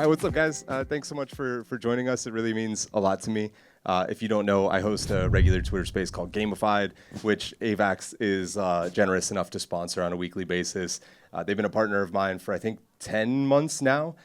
what's up, guys? Thanks so much for joining us. It really means a lot to me. If you don't know, I host a regular Twitter space called Gamified, which AVAX is generous enough to sponsor on a weekly basis. They've been a partner of mine for, I think, 10 months now.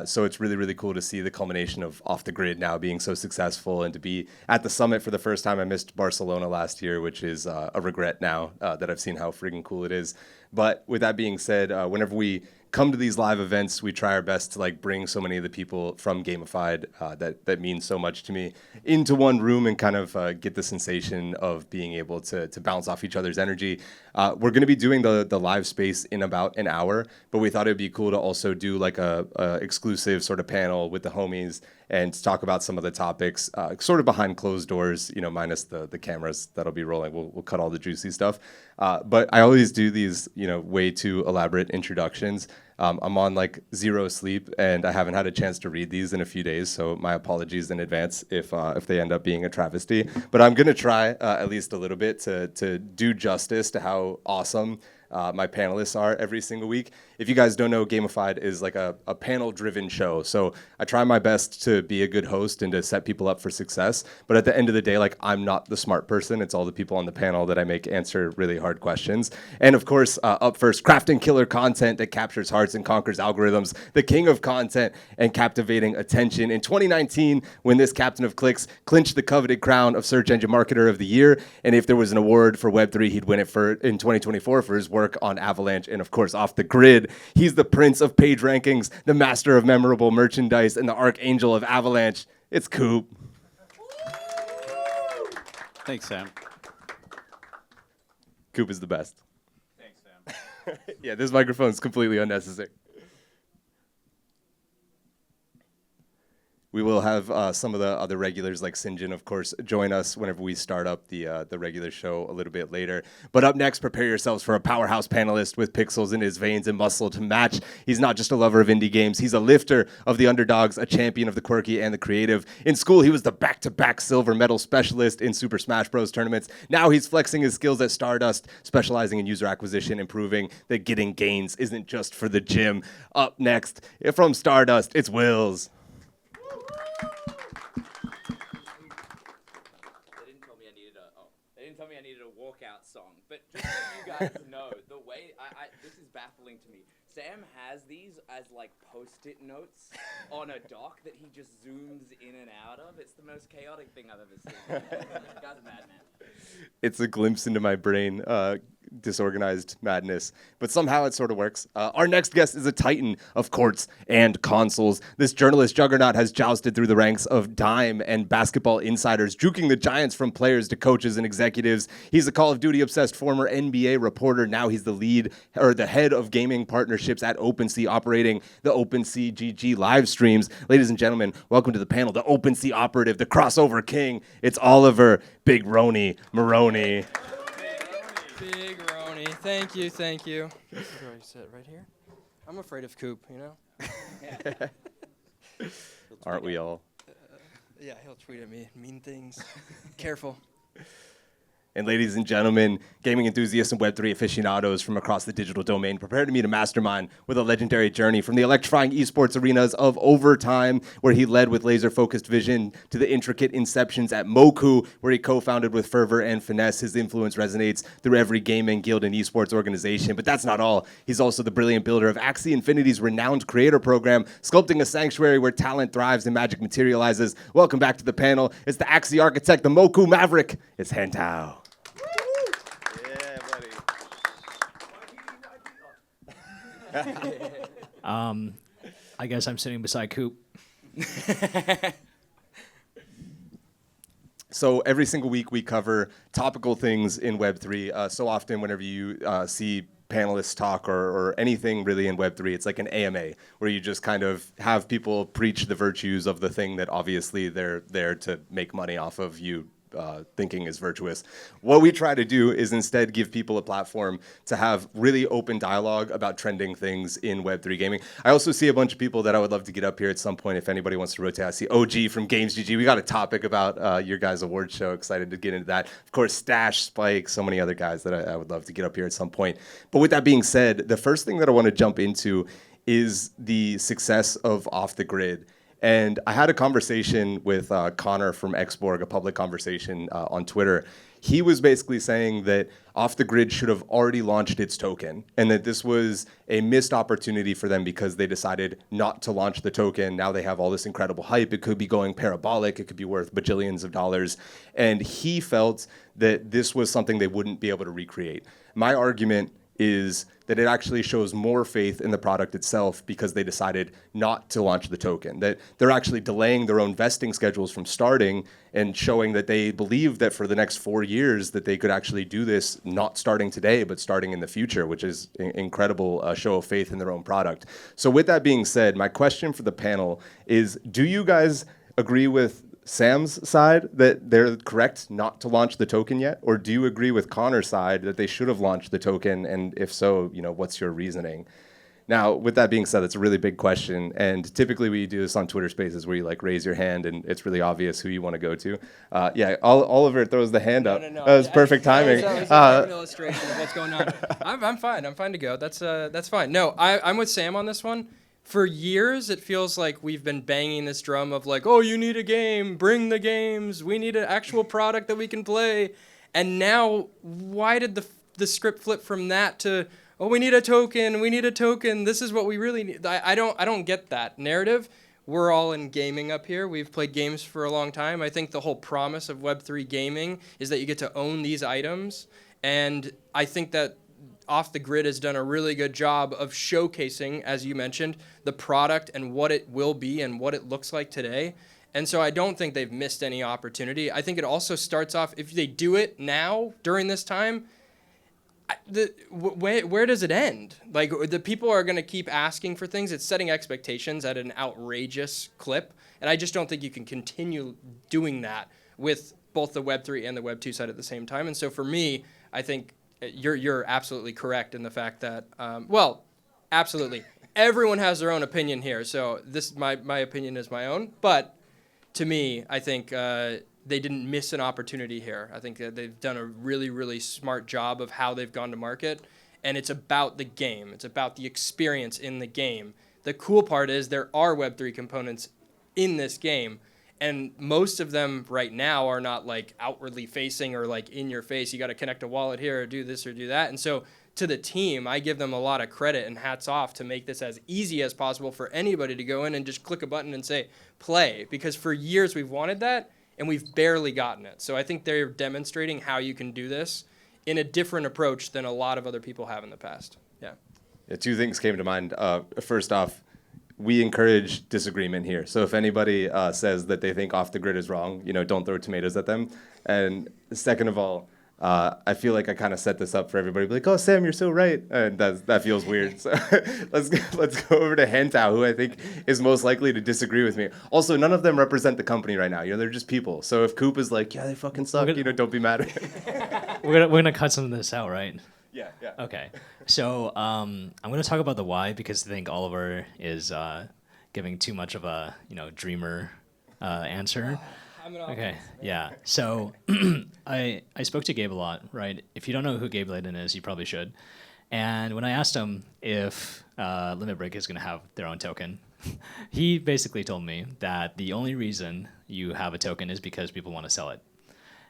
So it's really, really cool to see the culmination of Off the Grid now being so successful and to be at the summit for the first time. I missed Barcelona last year, which is a regret now that I've seen how freaking cool it is. But with that being said, whenever we come to these live events, we try our best to bring so many of the people from Gamified that mean so much to me into one room and kind of get the sensation of being able to bounce off each other's energy. We're going to be doing the live space in about an hour, but we thought it would be cool to also do like a exclusive sort of panel with the homies and talk about some of the topics sort of behind closed doors, minus the cameras that'll be rolling. We'll cut all the juicy stuff. But I always do these, way too elaborate introductions. I'm on zero sleep, and I haven't had a chance to read these in a few days, so my apologies in advance if they end up being a travesty. But I'm going to try at least a little bit to do justice to how awesome my panelists are every single week. If you guys don't know, Gamified is like a panel-driven show. So I try my best to be a good host and to set people up for success. But at the end of the day, I'm not the smart person. It's all the people on the panel that I make answer really hard questions. And of course, up first, crafting killer content that captures hearts and conquers algorithms, the king of content and captivating attention. In 2019, when this captain of clicks clinched the coveted crown of Search Engine Marketer of the Year, and if there was an award for Web3, he'd win it in 2024 for his work on Avalanche and, of course, Off the Grid. He's the prince of page rankings, the master of memorable merchandise, and the archangel of Avalanche. It's Coop. Thanks, Sam. Coop is the best. Thanks, Sam. Yeah, this microphone is completely unnecessary. We will have some of the other regulars like Sinjin, of course, join us whenever we start up the regular show a little bit later. But up next, prepare yourselves for a powerhouse panelist with pixels in his veins and muscle to match. He's not just a lover of indie games. He's a lifter of the underdogs, a champion of the quirky and the creative. In school, he was the back-to-back silver medal specialist in Super Smash Bros. Tournaments. Now he's flexing his skills at Stardust, specializing in user acquisition and proving that getting gains isn't just for the gym. Up next, from Stardust, it's Wills. They didn't tell me I needed a walkout song, but just so you guys know, the way this is baffling to me. Sam has these as post-it notes on a dock that he just zooms in and out of. It's the most chaotic thing I've ever seen. The guy's a madman. It's a glimpse into my brain, disorganized madness, but somehow it sort of works. Our next guest is a titan of courts and consoles. This journalist juggernaut has jousted through the ranks of dime and basketball insiders, juking the giants from players to coaches and executives. He's a Call of Duty obsessed former NBA reporter. Now he's the head of gaming partnerships at OpenSea, operating the OpenSea GG live streams. Ladies and gentlemen, welcome to the panel, the OpenSea operative, the crossover king. It's Oliver Big Rony Maroney. Big Rony. Thank you. Where do I sit? Right here? I'm afraid of Coop, Aren't we all? Yeah, he'll tweet at me mean things. Careful. And ladies and gentlemen, gaming enthusiasts and Web3 aficionados from across the digital domain, prepare to meet a mastermind with a legendary journey from the electrifying esports arenas of Overtime, where he led with laser-focused vision, to the intricate inceptions at Moku, where he co-founded with fervor and finesse. His influence resonates through every gaming, guild, and esports organization. But that's not all. He's also the brilliant builder of Axie Infinity's renowned creator program, sculpting a sanctuary where talent thrives and magic materializes. Welcome back to the panel. It's the Axie architect, the Moku Maverick. It's Hantao. I guess I'm sitting beside Coop. So every single week we cover topical things in Web3. So often whenever you see panelists talk or anything really in Web3, it's like an AMA where you just kind of have people preach the virtues of the thing that obviously they're there to make money off of you thinking is virtuous. What we try to do is instead give people a platform to have really open dialogue about trending things in Web3 gaming. I also see a bunch of people that I would love to get up here at some point if anybody wants to rotate. I see OG from Games GG. We got a topic about your guys' award show. Excited to get into that. Of course, Stash, Spike, so many other guys that I would love to get up here at some point. But with that being said, the first thing that I want to jump into is the success of Off the Grid. And I had a conversation with Connor from Xborg, a public conversation on Twitter. He was basically saying that Off the Grid should have already launched its token, and that this was a missed opportunity for them because they decided not to launch the token. Now they have all this incredible hype. It could be going parabolic. It could be worth bajillions of dollars. And he felt that this was something they wouldn't be able to recreate. My argument is that it actually shows more faith in the product itself because they decided not to launch the token, that they're actually delaying their own vesting schedules from starting and showing that they believe that for the next 4 years that they could actually do this, not starting today, but starting in the future, which is an incredible show of faith in their own product. So with that being said, my question for the panel is, do you guys agree with Sam's side that they're correct not to launch the token yet? Or do you agree with Connor's side that they should have launched the token? And if so, what's your reasoning? Now, with that being said, it's a really big question. And typically we do this on Twitter Spaces where you raise your hand and it's really obvious who you want to go to. Oliver throws the hand up. No. That was perfect timing. That was an illustration of what's going on. I'm fine. I'm fine to go. That's fine. No, I'm with Sam on this one. For years, it feels like we've been banging this drum of oh, you need a game, bring the games, we need an actual product that we can play. And now, why did the script flip from that to, oh, we need a token, this is what we really need? I don't get that narrative. We're all in gaming up here. We've played games for a long time. I think the whole promise of Web3 gaming is that you get to own these items. And I think that Off the Grid has done a really good job of showcasing, as you mentioned, the product and what it will be and what it looks like today. And so I don't think they've missed any opportunity. I think it also starts off, if they do it now during this time, where does it end? The people are going to keep asking for things. It's setting expectations at an outrageous clip. And I just don't think you can continue doing that with both the Web3 and the Web2 side at the same time. And so for me, I think you're absolutely correct in the fact that, absolutely. Everyone has their own opinion here, so my opinion is my own. But to me, I think they didn't miss an opportunity here. I think that they've done a really, really smart job of how they've gone to market, and it's about the game. It's about the experience in the game. The cool part is there are Web3 components in this game, and most of them right now are not outwardly facing or in your face. You got to connect a wallet here or do this or do that. And so to the team, I give them a lot of credit and hats off to make this as easy as possible for anybody to go in and just click a button and say play, because for years we've wanted that and we've barely gotten it. So I think they're demonstrating how you can do this in a different approach than a lot of other people have in the past. Yeah. Two things came to mind. First off, we encourage disagreement here. So if anybody says that they think Off the Grid is wrong, don't throw tomatoes at them. And second of all, I feel like I kind of set this up for everybody. Be like, oh, Sam, you're so right. And that feels weird. So let's go over to Hentao, who I think is most likely to disagree with me. Also, none of them represent the company right now. They're just people. So if Coop is like, yeah, they fucking suck, don't be mad at him. We're gonna cut some of this out, right? Yeah. Okay. So I'm going to talk about the why because I think Oliver is giving too much of a dreamer answer. Okay. Yeah. So I spoke to Gabe a lot, right? If you don't know who Gabe Layden is, you probably should. And when I asked him if Limit Break is going to have their own token, he basically told me that the only reason you have a token is because people want to sell it,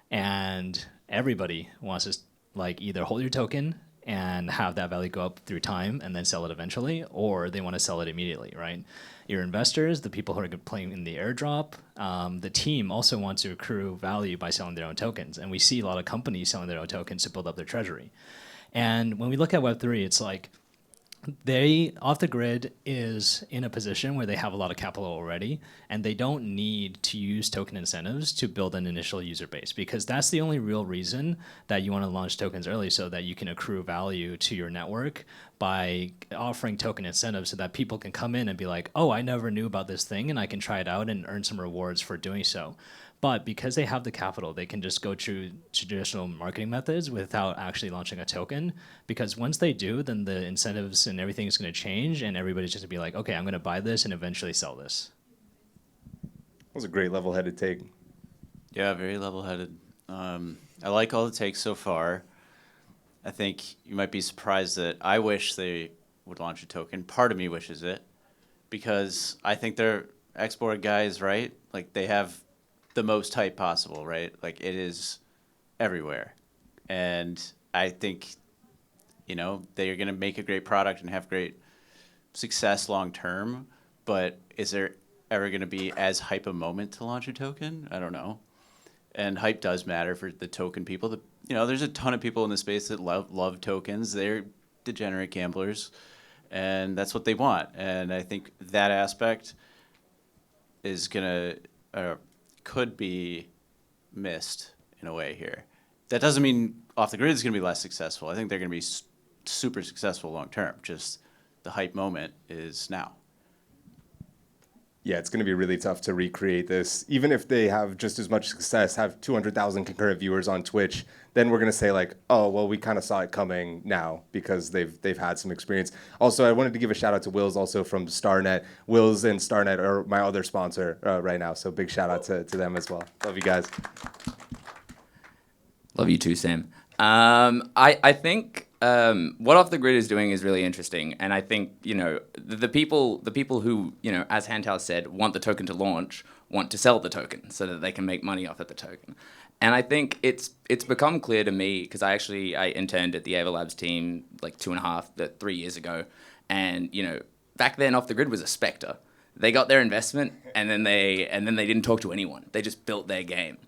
and everybody wants to either hold your token and have that value go up through time and then sell it eventually, or they want to sell it immediately, right? Your investors, the people who are playing in the airdrop, the team also wants to accrue value by selling their own tokens. And we see a lot of companies selling their own tokens to build up their treasury. And when we look at Web3, it's Off the Grid is in a position where they have a lot of capital already, and they don't need to use token incentives to build an initial user base, because that's the only real reason that you want to launch tokens early, so that you can accrue value to your network by offering token incentives so that people can come in and be like, oh, I never knew about this thing, and I can try it out and earn some rewards for doing so. But because they have the capital, they can just go through traditional marketing methods without actually launching a token. Because once they do, then the incentives and everything is going to change, and everybody's just going to be like, okay, I'm going to buy this and eventually sell this. That was a great level-headed take. Yeah, very level-headed. I like all the takes so far. I think you might be surprised that I wish they would launch a token. Part of me wishes it, because I think they're export guys, right? Like, they have the most hype possible, right? Like, it is everywhere. And I think, you know, they're going to make a great product and have great success long term. But is there ever going to be as hype a moment to launch a token? I don't know. And hype does matter for the token people. You know, there's a ton of people in the space that love tokens. They're degenerate gamblers, and that's what they want. And I think that aspect is could be missed in a way here. That doesn't mean off the grid is going to be less successful. I think they're going to be super successful long term. Just the hype moment is now. Yeah, it's going to be really tough to recreate this. Even if they have just as much success, have 200,000 concurrent viewers on Twitch, then we're going to say like, oh, well, we kind of saw it coming now because they've had some experience. Also, I wanted to give a shout out to Wills also from StarNet. Wills and StarNet are my other sponsor right now, so big shout out to them as well. Love you guys. Love you too, Sam. I think what Off the Grid is doing is really interesting, and I think, you know, the people who, you know, as Hantal said, want the token to launch, want to sell the token so that they can make money off of the token. And I think it's become clear to me, because I interned at the Ava Labs team like 3 years ago, and, you know, back then Off the Grid was a specter. They got their investment and then they didn't talk to anyone. They just built their game,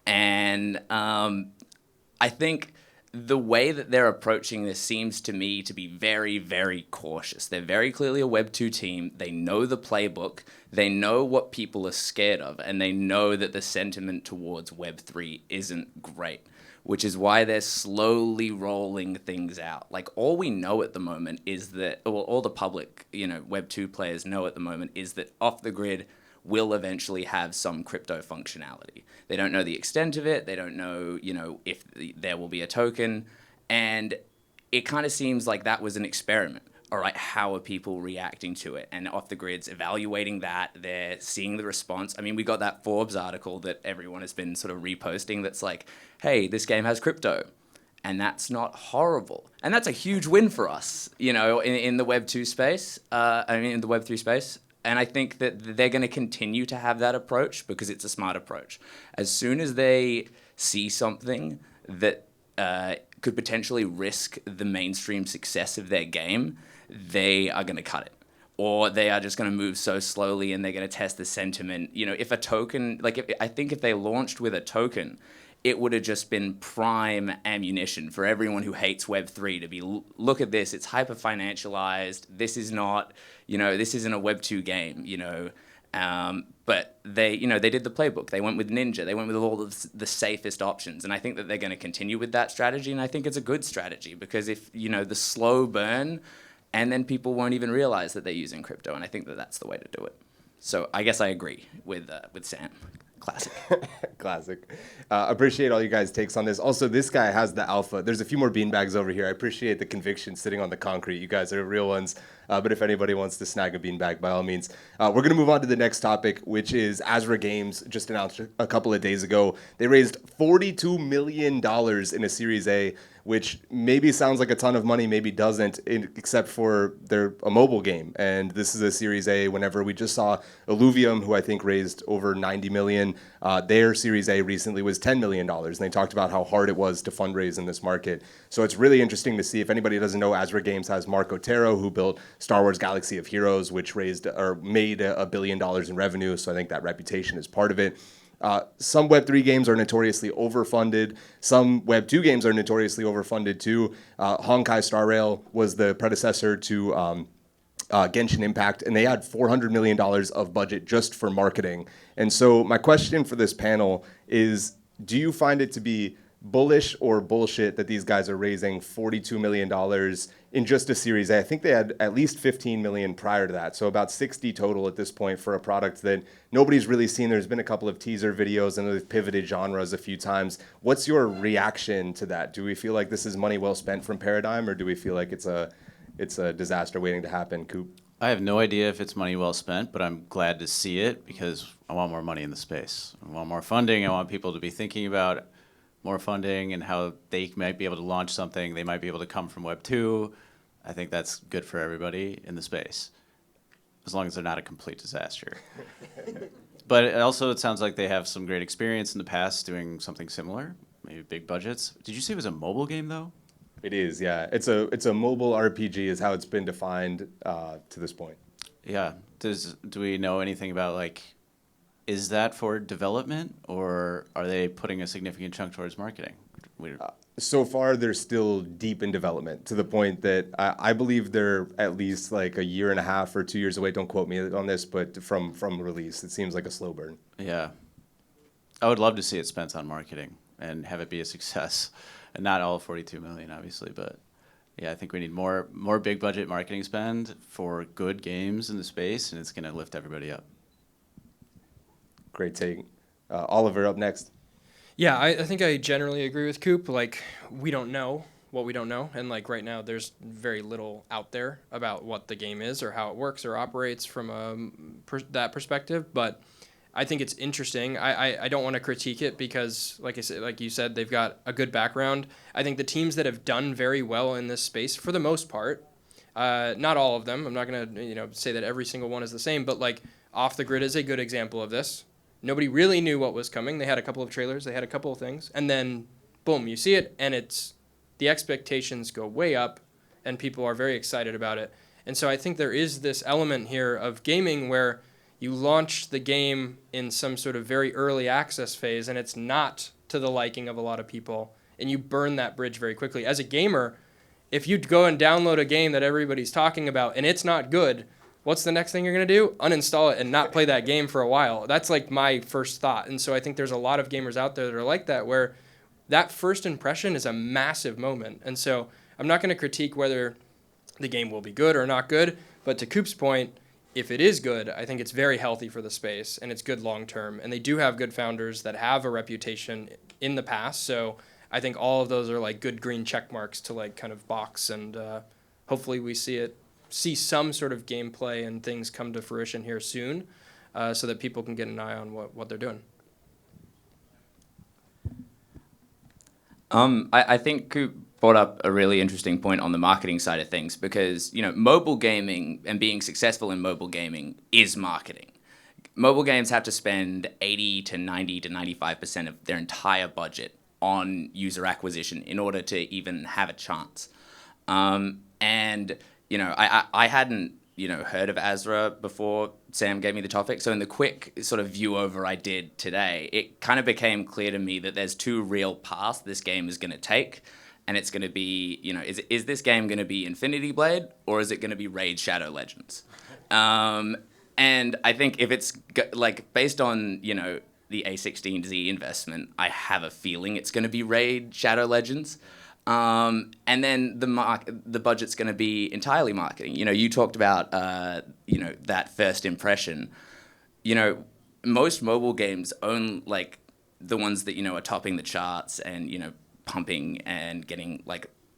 and I think the way that they're approaching this seems to me to be very, very cautious. They're very clearly a Web 2 team. They know the playbook. They know what people are scared of, and they know that the sentiment towards Web 3 isn't great, which is why they're slowly rolling things out. Like, all we know at the moment is that, or all the public, you know, Web 2 players know at the moment is that Off the Grid will eventually have some crypto functionality. They don't know the extent of it. They don't know, you know, if there will be a token. And it kind of seems like that was an experiment. All right, how are people reacting to it? And Off the Grid's evaluating that. They're seeing the response. I mean, we got that Forbes article that everyone has been sort of reposting that's like, hey, this game has crypto. And that's not horrible. And that's a huge win for us, you know, in the Web 2 space. In the Web 3 space. And I think that they're going to continue to have that approach because it's a smart approach. As soon as they see something that could potentially risk the mainstream success of their game, they are going to cut it. Or they are just going to move so slowly and they're going to test the sentiment. You know, if a token, I think if they launched with a token, it would have just been prime ammunition for everyone who hates Web3 to be, look at this, it's hyper-financialized, this is not, you know, this isn't a Web2 game, you know. But they, you know, they did the playbook. They went with Ninja. They went with all of the safest options. And I think that they're going to continue with that strategy. And I think it's a good strategy because if, you know, the slow burn, and then people won't even realize that they're using crypto. And I think that that's the way to do it. So I guess I agree with Sam. Classic. Classic. Appreciate all you guys' takes on this. Also, this guy has the alpha. There's a few more beanbags over here. I appreciate the conviction sitting on the concrete. You guys are real ones. But if anybody wants to snag a beanbag, by all means. We're going to move on to the next topic, which is Azra Games just announced a couple of days ago. They raised $42 million in a Series A, which maybe sounds like a ton of money, maybe doesn't, except for they're a mobile game. And this is a Series A. Whenever we just saw Illuvium, who I think raised over $90 million, their Series A recently was $10 million. And they talked about how hard it was to fundraise in this market. So it's really interesting to see. If anybody doesn't know, Azra Games has Mark Otero, who built Star Wars Galaxy of Heroes, which raised or made $1 billion in revenue. So I think that reputation is part of it. Some Web3 games are notoriously overfunded. Some Web2 games are notoriously overfunded too. Honkai Star Rail was the predecessor to Genshin Impact, and they had $400 million of budget just for marketing. And so my question for this panel is, do you find it to be bullish or bullshit that these guys are raising $42 million in just a Series A? I think they had at least 15 million prior to that, so about 60 total at this point for a product that nobody's really seen. There's been a couple of teaser videos and they've pivoted genres a few times. What's your reaction to that? Do we feel like this is money well spent from Paradigm, or do we feel like it's a disaster waiting to happen? Coop? I have no idea if it's money well spent, but I'm glad to see it because I want more money in the space. I want more funding. I want people to be thinking about more funding and how they might be able to launch something. They might be able to come from Web 2. I think that's good for everybody in the space, as long as they're not a complete disaster. But it sounds like they have some great experience in the past doing something similar, maybe big budgets. Did you say it was a mobile game, though? It is, yeah. It's a mobile RPG is how it's been defined to this point. Yeah. Do we know anything about, like, is that for development, or are they putting a significant chunk towards marketing? So far, they're still deep in development to the point that I believe they're at least like a year and a half or 2 years away. Don't quote me on this, but from release, it seems like a slow burn. Yeah. I would love to see it spent on marketing and have it be a success. And not all 42 million, obviously, but yeah, I think we need more big budget marketing spend for good games in the space, and it's going to lift everybody up. Great take. Oliver, up next. Yeah, I think I generally agree with Coop. Like, we don't know what we don't know. And, like, right now there's very little out there about what the game is or how it works or operates from that perspective. But I think it's interesting. I don't want to critique it because, like I said, like you said, they've got a good background. I think the teams that have done very well in this space, for the most part, not all of them. I'm not going to say that every single one is the same. But, like, Off the Grid is a good example of this. Nobody really knew what was coming. They had a couple of trailers. They had a couple of things. And then, boom, you see it, and the expectations go way up, and people are very excited about it. And so I think there is this element here of gaming where you launch the game in some sort of very early access phase, and it's not to the liking of a lot of people, and you burn that bridge very quickly. As a gamer, if you go and download a game that everybody's talking about, and it's not good, what's the next thing you're going to do? Uninstall it and not play that game for a while. That's like my first thought. And so I think there's a lot of gamers out there that are like that, where that first impression is a massive moment. And so I'm not going to critique whether the game will be good or not good. But to Coop's point, if it is good, I think it's very healthy for the space and it's good long term. And they do have good founders that have a reputation in the past. So I think all of those are like good green check marks to like kind of box. And hopefully we see some sort of gameplay and things come to fruition here soon, so that people can get an eye on what they're doing. I think Coop brought up a really interesting point on the marketing side of things, because mobile gaming and being successful in mobile gaming is marketing. Mobile games have to spend 80 to 90 to 95% of their entire budget on user acquisition in order to even have a chance. I hadn't, heard of Azra before Sam gave me the topic. So in the quick sort of view over I did today, it kind of became clear to me that there's two real paths this game is going to take. And it's going to be, is this game going to be Infinity Blade, or is it going to be Raid Shadow Legends? And I think if it's based on, the A16Z investment, I have a feeling it's going to be Raid Shadow Legends. And then the budget's going to be entirely marketing. You talked about, that first impression. Most mobile games own the ones that, are topping the charts and, pumping and getting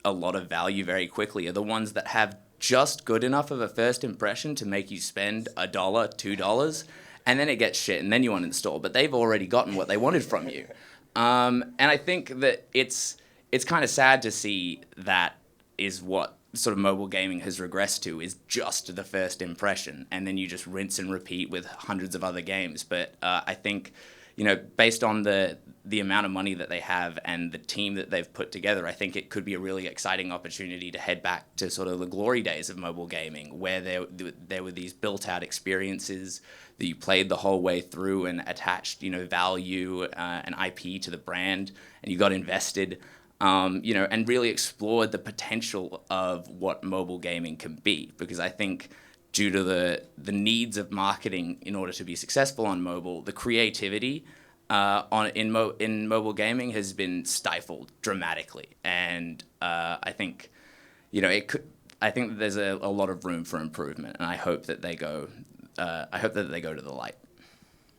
a lot of value very quickly are the ones that have just good enough of a first impression to make you spend $1, $2, and then it gets shit and then you uninstall. But they've already gotten what they wanted from you. And I think that it's kind of sad to see that is what sort of mobile gaming has regressed to, is just the first impression, and then you just rinse and repeat with hundreds of other games. But I think, based on the amount of money that they have and the team that they've put together, I think it could be a really exciting opportunity to head back to sort of the glory days of mobile gaming, where there were these built-out experiences that you played the whole way through and attached, value and IP to the brand, and you got invested. And really explored the potential of what mobile gaming can be. Because I think due to the needs of marketing in order to be successful on mobile, the creativity in mobile gaming has been stifled dramatically. And I think, I think there's a lot of room for improvement, and I hope that they go to the light.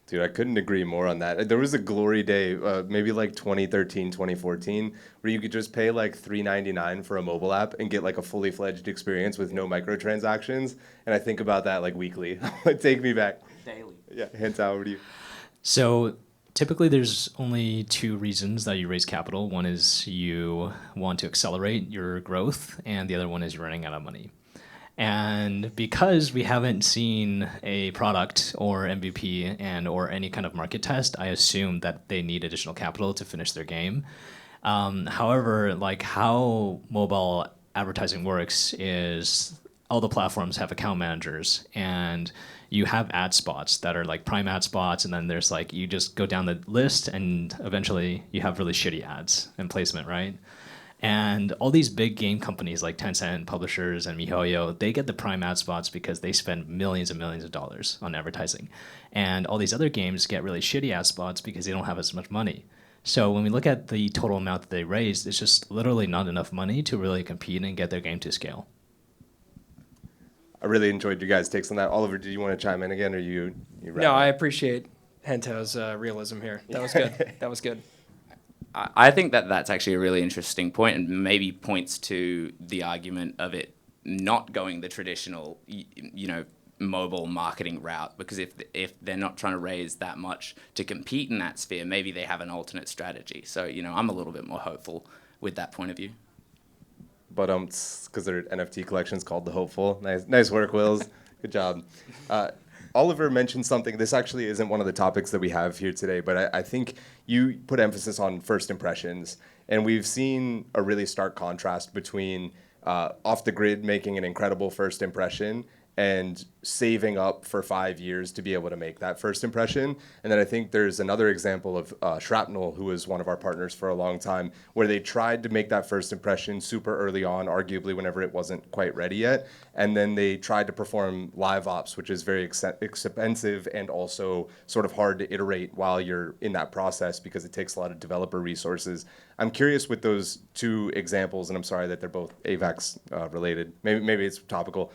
Dude, I couldn't agree more on that. There was a glory day, maybe 2013, 2014, where you could just pay $3.99 for a mobile app and get a fully fledged experience with no microtransactions. And I think about that weekly. Take me back. Daily. Yeah, hands out over to you. So Typically, there's only two reasons that you raise capital. One is you want to accelerate your growth, and the other one is you're running out of money. And because we haven't seen a product or MVP or any kind of market test, I assume that they need additional capital to finish their game. However, like how mobile advertising works is all the platforms have account managers, and you have ad spots that are like prime ad spots, and then there's like you just go down the list and eventually you have really shitty ads and placement, right? And all these big game companies like Tencent, publishers, and MiHoYo, they get the prime ad spots because they spend millions and millions of dollars on advertising. And all these other games get really shitty ad spots because they don't have as much money. So when we look at the total amount that they raised, it's just literally not enough money to really compete and get their game to scale. I really enjoyed your guys' takes on that. Oliver, do you want to chime in again, or you No, I appreciate Hento's realism here. That was good. That was good. I think that that's actually a really interesting point, and maybe points to the argument of it not going the traditional, mobile marketing route. Because if they're not trying to raise that much to compete in that sphere, maybe they have an alternate strategy. So I'm a little bit more hopeful with that point of view. But because their NFT collection's called The Hopeful. Nice work, Wills. Good job. Oliver mentioned something. This actually isn't one of the topics that we have here today, but I think you put emphasis on first impressions. And we've seen a really stark contrast between Off the Grid making an incredible first impression and saving up for 5 years to be able to make that first impression. And then I think there's another example of Shrapnel, who was one of our partners for a long time, where they tried to make that first impression super early on, arguably whenever it wasn't quite ready yet. And then they tried to perform live ops, which is very expensive and also sort of hard to iterate while you're in that process because it takes a lot of developer resources. I'm curious with those two examples, and I'm sorry that they're both AVAX related. Maybe it's topical.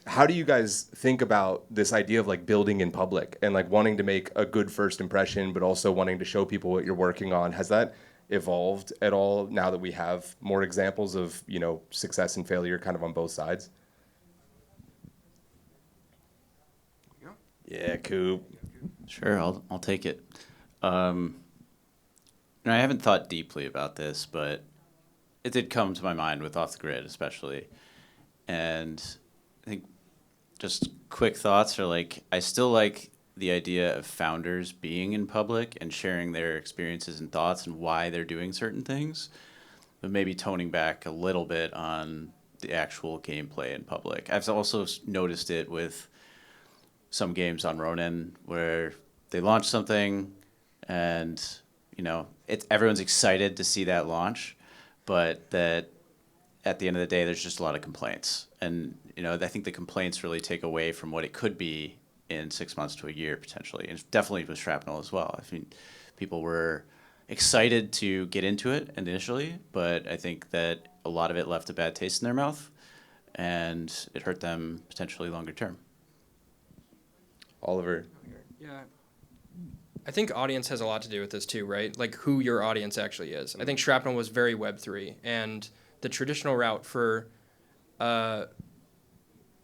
How do you guys think about this idea of like building in public and like wanting to make a good first impression, but also wanting to show people what you're working on? Has that evolved at all now that we have more examples of, success and failure kind of on both sides? Yeah, Coop. Sure, I'll take it. I haven't thought deeply about this, but it did come to my mind with Off the Grid, especially. And I think just quick thoughts are like, I still like the idea of founders being in public and sharing their experiences and thoughts and why they're doing certain things, but maybe toning back a little bit on the actual gameplay in public. I've also noticed it with some games on Ronin where they launch something and, everyone's excited to see that launch, but that at the end of the day, there's just a lot of complaints. And, I think the complaints really take away from what it could be in 6 months to a year, potentially. And definitely with Shrapnel as well. I mean, people were excited to get into it initially, but I think that a lot of it left a bad taste in their mouth, and it hurt them potentially longer term. Oliver. Yeah. I think audience has a lot to do with this too, right? Like who your audience actually is. I think Shrapnel was very Web3, and the traditional route for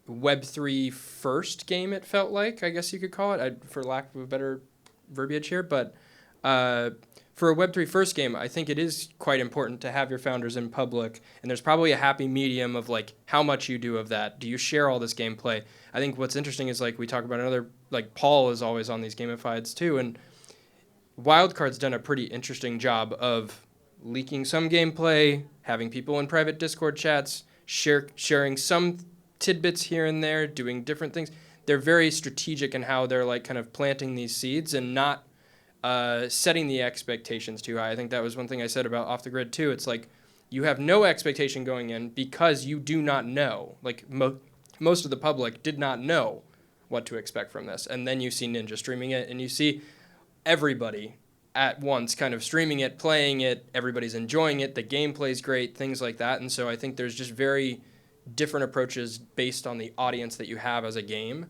Web3 first game, it felt like, I guess you could call it, for lack of a better verbiage here, but for a Web3 first game, I think it is quite important to have your founders in public, and there's probably a happy medium of like how much you do of that. Do you share all this gameplay? I think what's interesting is like we talk about another, like Paul is always on these Gamifieds too, and Wildcard's done a pretty interesting job of leaking some gameplay, having people in private Discord chats, sharing some tidbits here and there, doing different things. They're very strategic in how they're like kind of planting these seeds and not setting the expectations too high. I think that was one thing I said about Off the Grid too. It's like you have no expectation going in because you do not know. Like most of the public did not know what to expect from this. And then you see Ninja streaming it, and you see everybody at once kind of streaming it, playing it, everybody's enjoying it, the gameplay's great, things like that. And so I think there's just very different approaches based on the audience that you have as a game.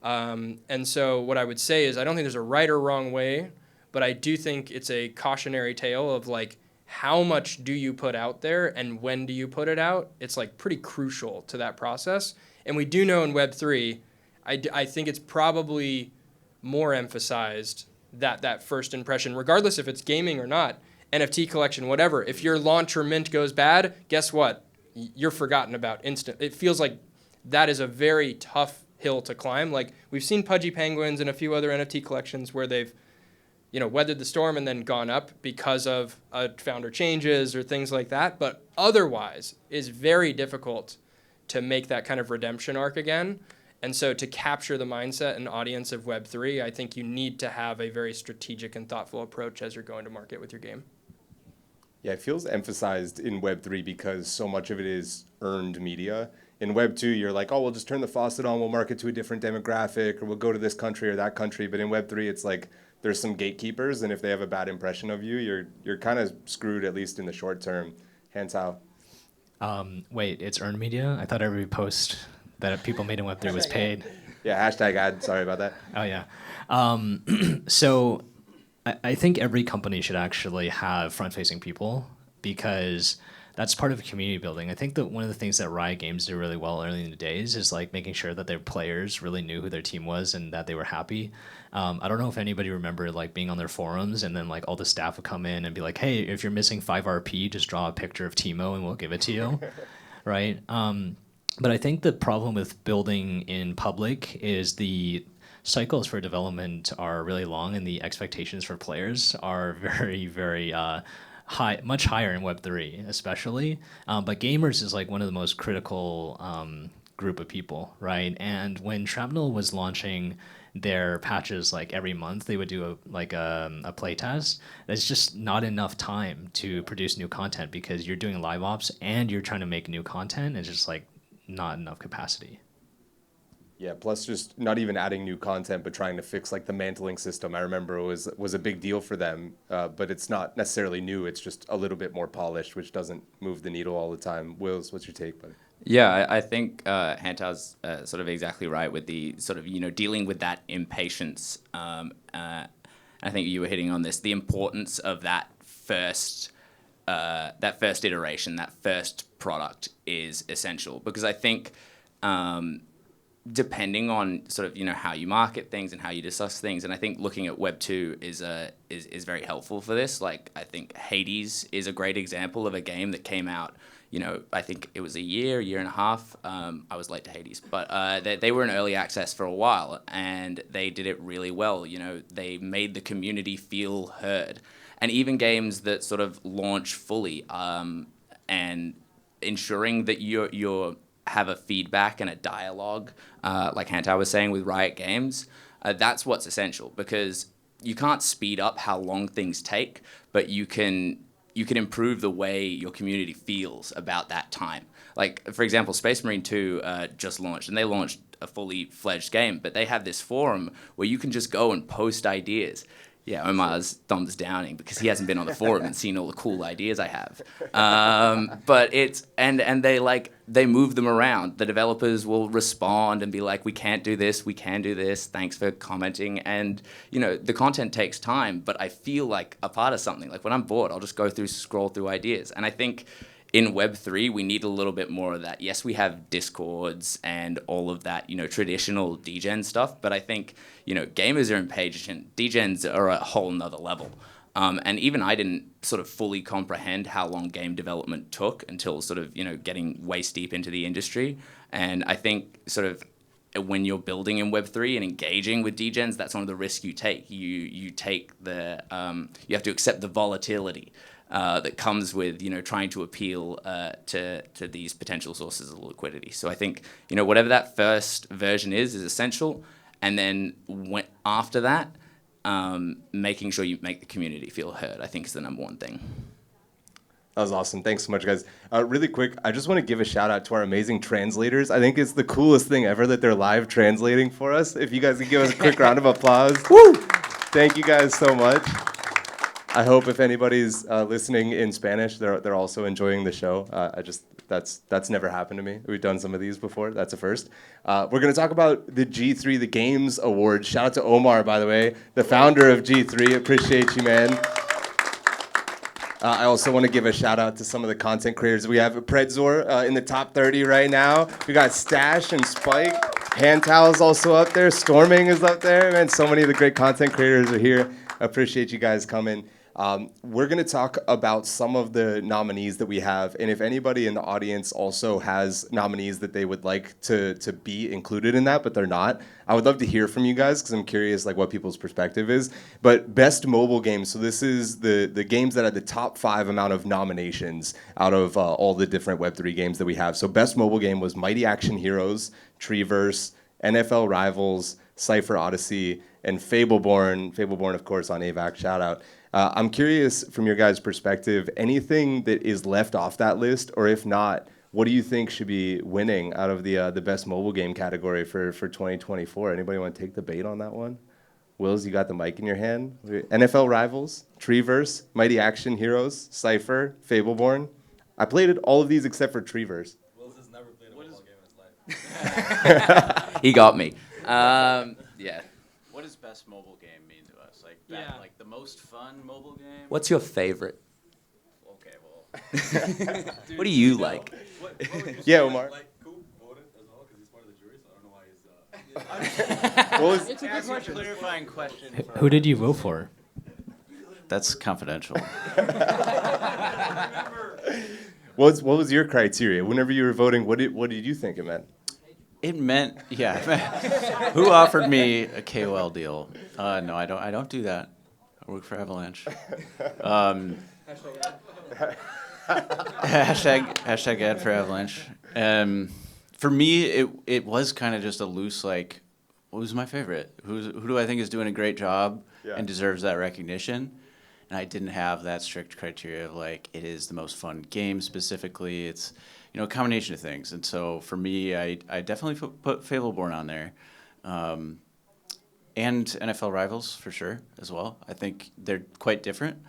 And so what I would say is I don't think there's a right or wrong way, but I do think it's a cautionary tale of like how much do you put out there and when do you put it out? It's like pretty crucial to that process. And we do know in Web3, I think it's probably more emphasized that first impression, regardless if it's gaming or not, NFT collection, whatever. If your launch or mint goes bad, guess what? You're forgotten about instant. It feels like that is a very tough hill to climb. Like we've seen Pudgy Penguins and a few other NFT collections where they've, weathered the storm and then gone up because of founder changes or things like that. But otherwise, is very difficult to make that kind of redemption arc again. And so to capture the mindset and audience of Web3, I think you need to have a very strategic and thoughtful approach as you're going to market with your game. Yeah, it feels emphasized in Web3 because so much of it is earned media. In Web2, you're like, oh, we'll just turn the faucet on, we'll market to a different demographic, or we'll go to this country or that country. But in Web3, it's like there's some gatekeepers, and if they have a bad impression of you, you're kind of screwed, at least in the short term. Hantao. Wait, it's earned media? I thought every post that people made in Web3 was paid. Yeah, hashtag ad. Sorry about that. Oh, yeah. So I think every company should actually have front-facing people because that's part of community building. I think that one of the things that Riot Games did really well early in the days is like making sure that their players really knew who their team was and that they were happy. I don't know if anybody remember like being on their forums and then like all the staff would come in and be like, hey, if you're missing 5 RP, just draw a picture of Timo and we'll give it to you, right? But I think the problem with building in public is the cycles for development are really long and the expectations for players are very, very high, much higher in Web3 especially. But gamers is like one of the most critical group of people, right? And when Shrapnel was launching their patches like every month, they would do a play test. There's just not enough time to produce new content because you're doing live ops and you're trying to make new content. It's just like not enough capacity. Yeah, plus just not even adding new content, but trying to fix like the mantling system. I remember it was a big deal for them, but it's not necessarily new. It's just a little bit more polished, which doesn't move the needle all the time. Wills, what's your take, buddy? Yeah, I think Hantao's sort of exactly right with the sort of, dealing with that impatience. I think you were hitting on this, the importance of that first iteration, that first product is essential because I think depending on sort of how you market things and how you discuss things, and I think looking at Web 2 is very helpful for this. Like I think Hades is a great example of a game that came out. I think it was a year and a half. I was late to Hades, but they were in early access for a while, and they did it really well. They made the community feel heard, and even games that sort of launch fully, and ensuring that you're have a feedback and a dialogue, like Hantao was saying with Riot Games, that's what's essential because you can't speed up how long things take, but you can improve the way your community feels about that time. Like, for example, Space Marine 2 just launched, and they launched a fully fledged game, but they have this forum where you can just go and post ideas. Yeah, Omar's thumbs downing because he hasn't been on the forum and seen all the cool ideas I have. But it's and they move them around. The developers will respond and be like, "We can't do this. We can do this. Thanks for commenting." And the content takes time, but I feel like a part of something. Like when I'm bored, I'll just scroll through ideas, and I think in Web3, we need a little bit more of that. Yes, we have Discords and all of that, traditional degen stuff, but I think, gamers are impatient. Degens are a whole nother level. And even I didn't sort of fully comprehend how long game development took until sort of, getting waist deep into the industry. And I think sort of when you're building in Web3 and engaging with degens, that's one of the risks you take. You take you have to accept the volatility that comes with trying to appeal to these potential sources of liquidity. So I think whatever that first version is essential, and then after that, making sure you make the community feel heard, I think is the number one thing. That was awesome. Thanks so much, guys. Really quick, I just want to give a shout out to our amazing translators. I think it's the coolest thing ever that they're live translating for us. If you guys could give us a quick round of applause. Woo! Thank you guys so much. I hope if anybody's listening in Spanish, they're also enjoying the show. That's never happened to me. We've done some of these before. That's a first. We're going to talk about the G3, the Games Awards. Shout out to Omar, by the way, the founder of G3. Appreciate you, man. I also want to give a shout out to some of the content creators. We have Predzor in the top 30 right now. We got Stash and Spike. Hantow's also up there. Storming is up there. Man, so many of the great content creators are here. Appreciate you guys coming. We're going to talk about some of the nominees that we have, and if anybody in the audience also has nominees that they would like to be included in that, but they're not, I would love to hear from you guys because I'm curious like what people's perspective is. But best mobile game, so this is the games that had the top 5 amount of nominations out of all the different Web3 games that we have. So best mobile game was Mighty Action Heroes, Treeverse, NFL Rivals, Cypher Odyssey, and Fableborn. Fableborn, of course, on AVAC, shout out. I'm curious from your guys' perspective, anything that is left off that list, or if not, what do you think should be winning out of the best mobile game category for 2024? Anybody want to take the bait on that one? Wills, you got the mic in your hand. NFL Rivals, Treeverse, Mighty Action Heroes, Cypher, Fableborn. I played all of these except for Treeverse. Wills has never played a mobile game in his life. He got me. Yeah. What does best mobile game mean to us? Like, Yeah. like the most fun mobile game? What's your favorite? Okay, well. What do you like? What would you Yeah, say, Omar. Like, Coop voted as well because he's part of the jury, so I don't know why he's. What was, It's a good question. Clarifying question. Who did you vote for? That's confidential. what was your criteria? Whenever you were voting, what did you think it meant? It meant, yeah. Who offered me a KOL deal? No, I don't do that. I work for Avalanche. Hashtag ad for Avalanche. For me, it was kind of just a loose like, who's my favorite? Who do I think is doing a great job and deserves that recognition? And I didn't have that strict criteria of like it is the most fun game specifically. It's a combination of things. And so for me, I definitely put Fableborn on there. And NFL Rivals for sure as well. I think they're quite different.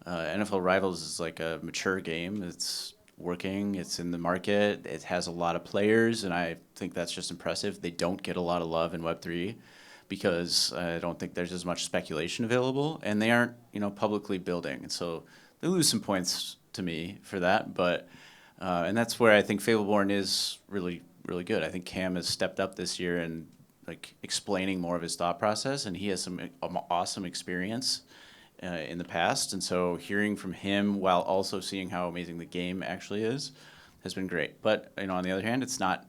NFL Rivals is like a mature game. It's working. It's in the market. It has a lot of players, and I think that's just impressive. They don't get a lot of love in Web3 because I don't think there's as much speculation available, and they aren't, publicly building. And so they lose some points to me for that. But and that's where I think Fableborn is really, really good. I think Cam has stepped up this year and like explaining more of his thought process, and he has some awesome experience in the past. And so hearing from him while also seeing how amazing the game actually is has been great. But on the other hand, it's not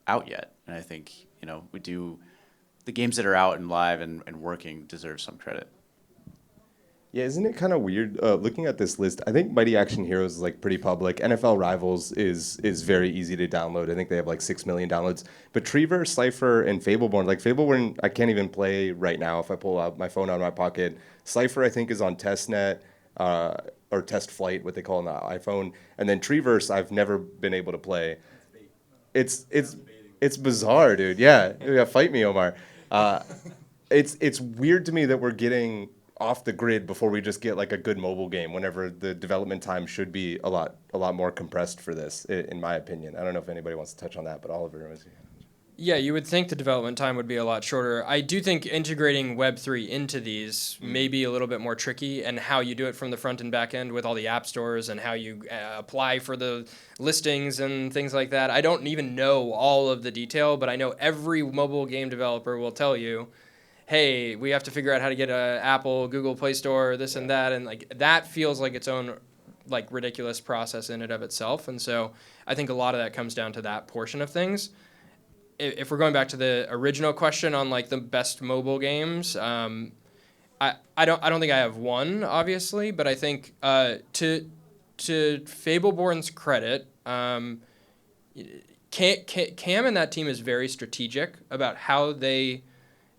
out yet, and I think the games that are out and live and working deserve some credit. Yeah, isn't it kind of weird looking at this list? I think Mighty Action Heroes is like pretty public. NFL Rivals is very easy to download. I think they have like 6 million downloads. But Treeverse, Cypher, and Fableborn, like Fableborn, I can't even play right now if I pull out my phone out of my pocket. Cypher, I think, is on testnet or test flight, what they call on the iPhone. And then Treeverse, I've never been able to play. It's bizarre, dude. Yeah, fight me, Omar. It's weird to me that we're getting off the grid before we just get like a good mobile game whenever the development time should be a lot more compressed for this, in my opinion. I don't know if anybody wants to touch on that, but Oliver was. Yeah, you would think the development time would be a lot shorter. I do think integrating Web3 into these may be a little bit more tricky, and how you do it from the front and back end with all the app stores and how you apply for the listings and things like that. I don't even know all of the detail, but I know every mobile game developer will tell you, hey, we have to figure out how to get a Apple, Google Play Store, this and that, and like that feels like its own like ridiculous process in and of itself. And so I think a lot of that comes down to that portion of things. If we're going back to the original question on like the best mobile games, I don't think I have one, obviously, but I think to Fableborn's credit, Cam and that team is very strategic about how they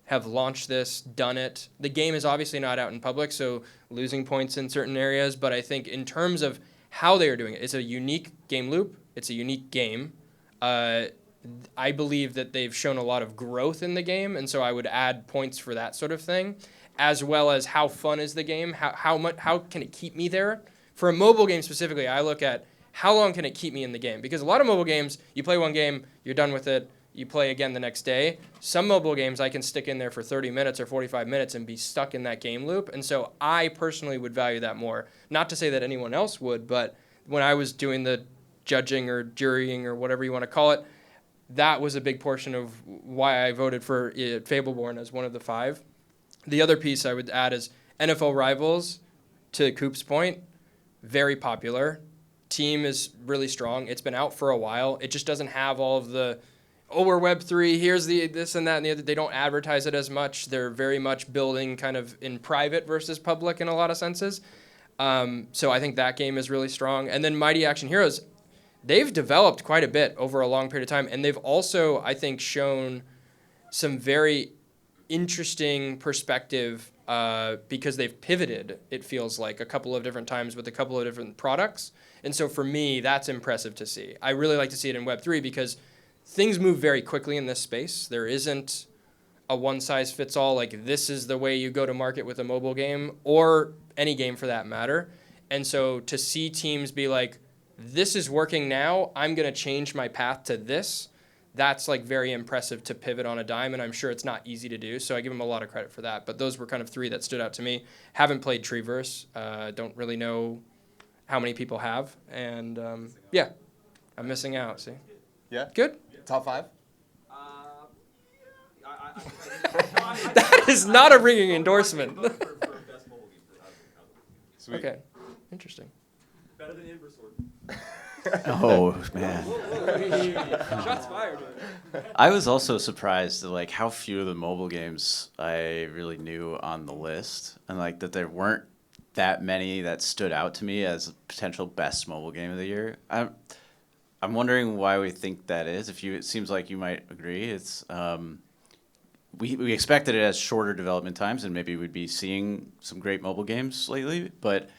have launched this, done it. The game is obviously not out in public, so losing points in certain areas, but I think in terms of how they are doing it, it's a unique game loop, it's a unique game. I believe that they've shown a lot of growth in the game, and so I would add points for that sort of thing, as well as how fun is the game, how can it keep me there. For a mobile game specifically, I look at how long can it keep me in the game, because a lot of mobile games, you play one game, you're done with it, you play again the next day. Some mobile games I can stick in there for 30 minutes or 45 minutes and be stuck in that game loop, and so I personally would value that more. Not to say that anyone else would, but when I was doing the judging or jurying or whatever you want to call it, that was a big portion of why I voted for Fableborn as one of the 5. The other piece I would add is NFL Rivals, to Coop's point, very popular. Team is really strong. It's been out for a while. It just doesn't have all of the, oh, we're Web3, here's the this and that and the other. They don't advertise it as much. They're very much building kind of in private versus public in a lot of senses. So I think that game is really strong. And then Mighty Action Heroes, they've developed quite a bit over a long period of time. And they've also, I think, shown some very interesting perspective because they've pivoted, it feels like, a couple of different times with a couple of different products. And so for me, that's impressive to see. I really like to see it in Web3 because things move very quickly in this space. There isn't a one-size-fits-all, like this is the way you go to market with a mobile game or any game for that matter. And so to see teams be like, this is working now, I'm going to change my path to this, that's like very impressive to pivot on a dime, and I'm sure it's not easy to do, so I give them a lot of credit for that. But those were kind of three that stood out to me. Haven't played Treeverse, don't really know how many people have, and yeah, I'm missing out, see? Yeah? Good? Top 5? That is not a ringing endorsement. For best mobile game for out of Sweet. Okay, interesting. better than Ember Sword. Oh man. Shots fired. I was also surprised at like how few of the mobile games I really knew on the list, and like that there weren't that many that stood out to me as a potential best mobile game of the year. I'm wondering why we think that is. It seems like you might agree. It's we expected it as shorter development times, and maybe we'd be seeing some great mobile games lately. But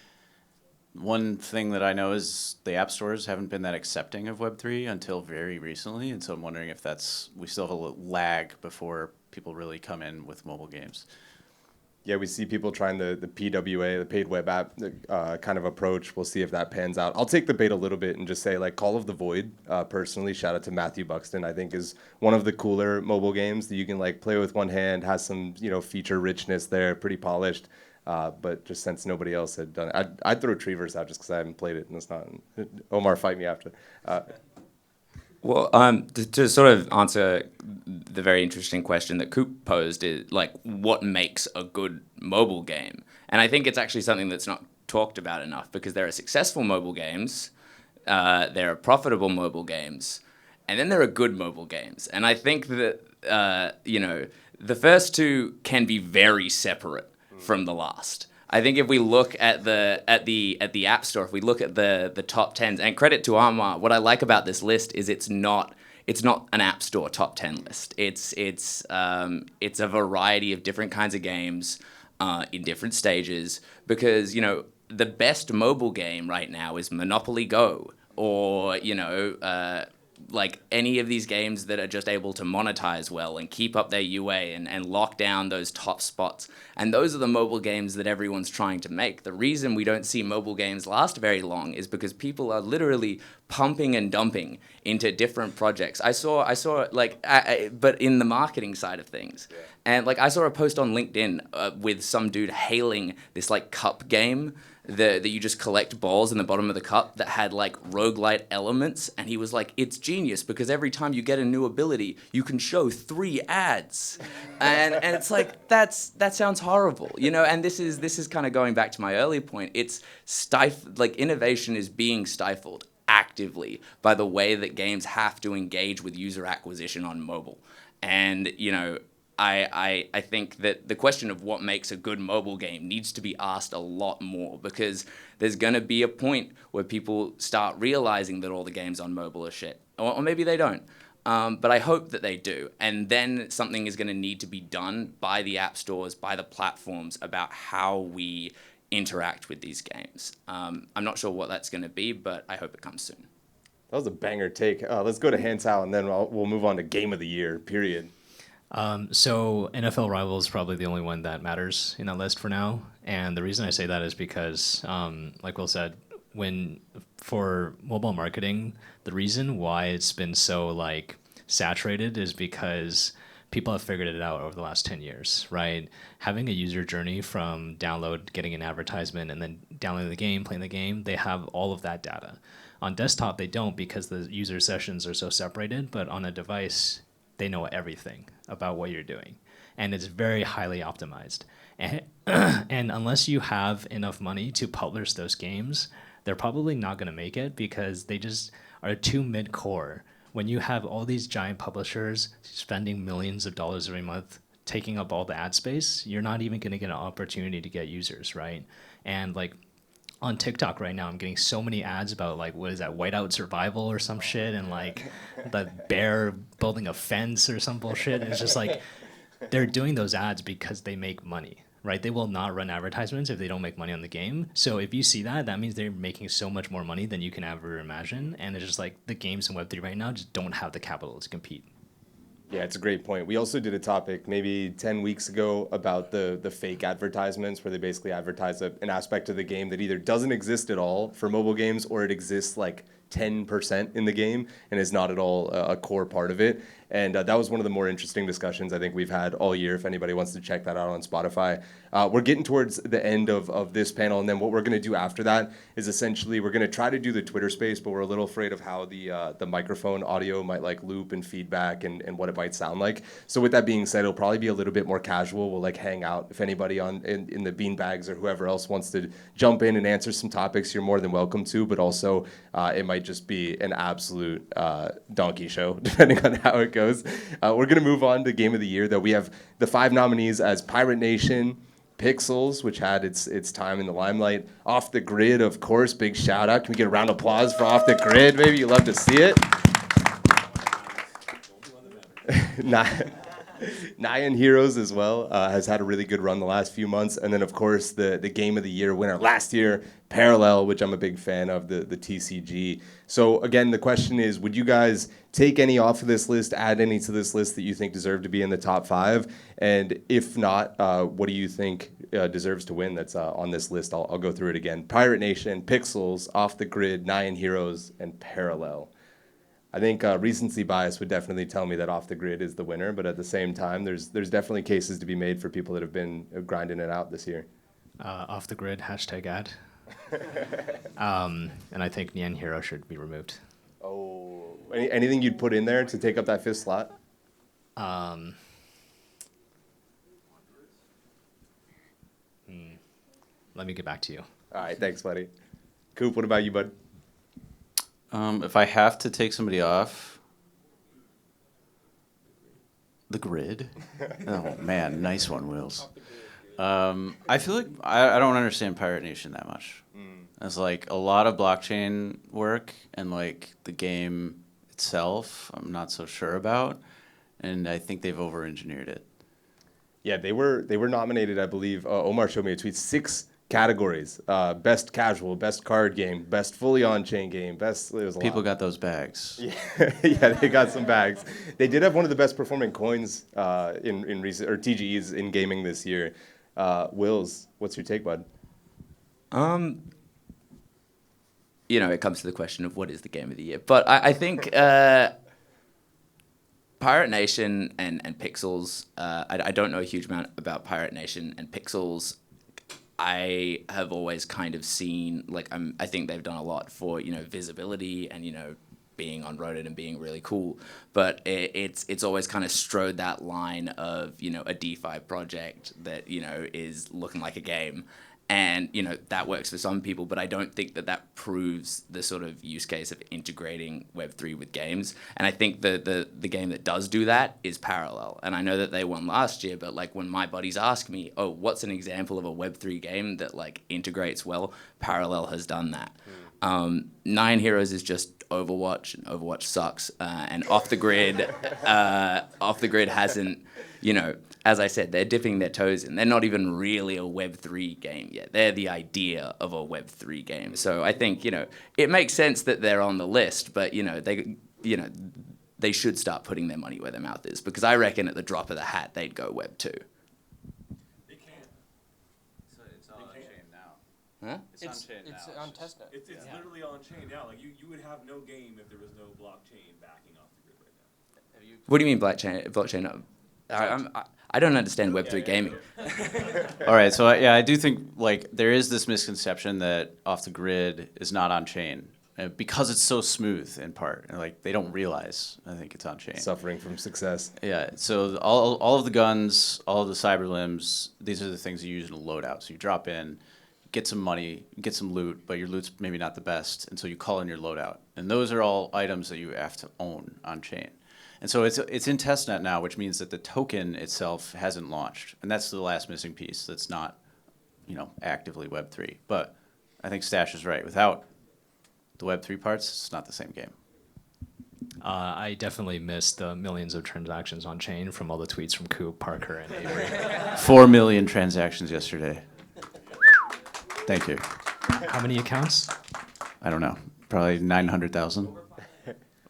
one thing that I know is the app stores haven't been that accepting of Web3 until very recently, and so I'm wondering if we still have a lag before people really come in with mobile games. Yeah, we see people trying the PWA, the paid web app kind of approach. We'll see if that pans out. I'll take the bait a little bit and just say, like, Call of the Void, personally, shout out to Matthew Buxton, I think is one of the cooler mobile games that you can, like, play with one hand, has some, feature richness there, pretty polished. But just since nobody else had done it, I'd throw Treeverse out just because I haven't played it, and it's not. Omar, fight me after. Well, to sort of answer the very interesting question that Coop posed is, like, what makes a good mobile game? And I think it's actually something that's not talked about enough, because there are successful mobile games, there are profitable mobile games, and then there are good mobile games. And I think that, the first two can be very separate from the last. I think if we look at the App Store, if we look at the top 10s, and credit to Amar, what I like about this list is it's not an App Store top 10 list. It's a variety of different kinds of games in different stages, because the best mobile game right now is Monopoly Go, or like any of these games that are just able to monetize well and keep up their UA and lock down those top spots. And those are the mobile games that everyone's trying to make. The reason we don't see mobile games last very long is because people are literally pumping and dumping into different projects. I saw like, but in the marketing side of things. Yeah. And like I saw a post on LinkedIn with some dude hailing this like cup game that you just collect balls in the bottom of the cup that had like roguelite elements, and he was like, it's genius because every time you get a new ability you can show 3 ads. and it's like that sounds horrible, and this is kind of going back to my earlier point. It's like innovation is being stifled actively by the way that games have to engage with user acquisition on mobile. And I think that the question of what makes a good mobile game needs to be asked a lot more, because there's going to be a point where people start realizing that all the games on mobile are shit. Or maybe they don't. But I hope that they do. And then something is going to need to be done by the app stores, by the platforms, about how we interact with these games. I'm not sure what that's going to be, but I hope it comes soon. That was a banger take. Let's go to Hansao, and then we'll move on to Game of the Year, period. So NFL Rivals is probably the only one that matters in that list for now. And the reason I say that is because, like Will said, for mobile marketing, the reason why it's been so like saturated is because people have figured it out over the last 10 years, right? Having a user journey from download, getting an advertisement, and then downloading the game, playing the game, they have all of that data. On desktop, they don't, because the user sessions are so separated, but on a device, they know everything about what you're doing. and it's very highly optimized. And, and unless you have enough money to publish those games, they're probably not going to make it because they just are too mid-core. When you have all these giant publishers spending millions of dollars every month taking up all the ad space, you're not even going to get an opportunity to get users, right? And like on TikTok right now, I'm getting so many ads about like, what is that, whiteout survival or some shit, and like the bear building a fence or some bullshit. It's just like, they're doing those ads because they make money, right? They will not run advertisements if they don't make money on the game. So if you see that, that means they're making so much more money than you can ever imagine. And it's just like the games in Web3 right now just don't have the capital to compete. Yeah, it's a great point. We also did a topic maybe 10 weeks ago about the fake advertisements where they basically advertise an aspect of the game that either doesn't exist at all for mobile games or it exists like 10% in the game and is not at all a core part of it. And that was one of the more interesting discussions I think we've had all year. If anybody wants to check that out on Spotify, we're getting towards the end of this panel. And then what we're going to do after that is essentially we're going to try to do the Twitter space, but we're a little afraid of how the microphone audio might like loop and feedback and what it might sound like. So with that being said, it'll probably be a little bit more casual. We'll like hang out. If anybody in the beanbags or whoever else wants to jump in and answer some topics, you're more than welcome to. But also it might just be an absolute donkey show, depending on how it goes. We're going to move on to Game of the Year, though. We have the 5 nominees as Pirate Nation, Pixels, which had its time in the limelight, Off the Grid, of course, big shout out. Can we get a round of applause for Off the Grid? Maybe you love to see it. Nyan Heroes as well has had a really good run the last few months. And then, of course, the Game of the Year winner last year, Parallel, which I'm a big fan of, the TCG. So, again, the question is, would you guys take any off of this list, add any to this list that you think deserve to be in the top 5? And if not, what do you think deserves to win that's on this list? I'll go through it again. Pirate Nation, Pixels, Off the Grid, Nyan Heroes, and Parallel. I think recency bias would definitely tell me that Off the Grid is the winner, but at the same time, there's definitely cases to be made for people that have been grinding it out this year. Off the Grid, #ad. And I think Nyan Hero should be removed. Oh, anything you'd put in there to take up that 5th slot? Let me get back to you. All right, thanks, buddy. Coop, what about you, bud? If I have to take somebody off, the Grid. Oh man, nice one, Wills. I feel like I don't understand Pirate Nation that much. It's like a lot of blockchain work and like the game itself, I'm not so sure about, and I think they've over-engineered it. Yeah, they were nominated, I believe. Omar showed me a tweet. 6 categories: best casual, best card game, best fully on-chain game, best. It was a People lot. got those bags. Yeah, yeah, they got some bags. They did have one of the best performing coins in recent or TGEs in gaming this year. Wills, what's your take, bud? It comes to the question of what is the Game of the Year. But I think Pirate Nation and Pixels, I don't know a huge amount about Pirate Nation and Pixels. I have always kind of seen, I think they've done a lot for, visibility and, being on Reddit and being really cool. But it's always kind of strode that line of, a DeFi project that, is looking like a game. And, that works for some people, but I don't think that proves the sort of use case of integrating Web3 with games. And I think the game that does do that is Parallel. And I know that they won last year, but when my buddies ask me, oh, what's an example of a Web3 game that integrates well, Parallel has done that. Nyan Heroes is just Overwatch, and Overwatch sucks. And Off the Grid hasn't, as I said, they're dipping their toes in. They're not even really a Web3 game yet. They're the idea of a Web3 game. So I think, it makes sense that they're on the list, but, they should start putting their money where their mouth is, because I reckon at the drop of the hat, they'd go Web2. They can't. It's on chain now. Huh? It's on chain now. It's on testnet. It's literally on chain now. You would have no game if there was no blockchain backing Off the Grid right now. What do you mean blockchain? I don't understand Web3 gaming. All right, so I do think there is this misconception that Off the Grid is not on chain, because it's so smooth in part, and like they don't realize. I think it's on chain. Suffering from success. Yeah. So all of the guns, all of the cyber limbs, these are the things you use in a loadout. So you drop in, get some money, get some loot, but your loot's maybe not the best, and so you call in your loadout, and those are all items that you have to own on chain. And so it's in testnet now, which means that the token itself hasn't launched, and that's the last missing piece. That's not, actively Web3. But I think Stash is right. Without the Web3 parts, it's not the same game. I definitely missed the millions of transactions on chain from all the tweets from Coop, Parker, and Avery. 4 million transactions yesterday. Thank you. How many accounts? I don't know. Probably 900,000.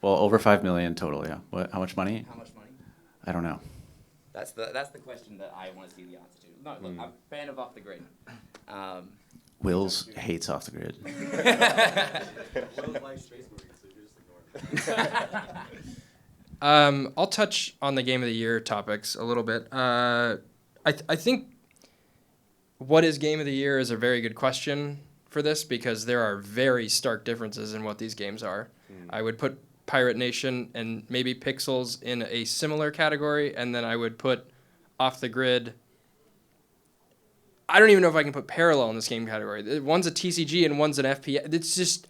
Well, over 5 million total, yeah. What? How much money? How much money? I don't know. That's the question that I want to see the answer to. No, look, I'm a fan of off the grid. Wills hates off the grid. I'll touch on the game of the year topics a little bit. I think what is game of the year is a very good question for this because there are very stark differences in what these games are. I would put Pirate Nation and maybe Pixels in a similar category, and then I would put Off the Grid. I don't even know if I can put Parallel in this game category. One's a TCG and one's an FPS. It's just,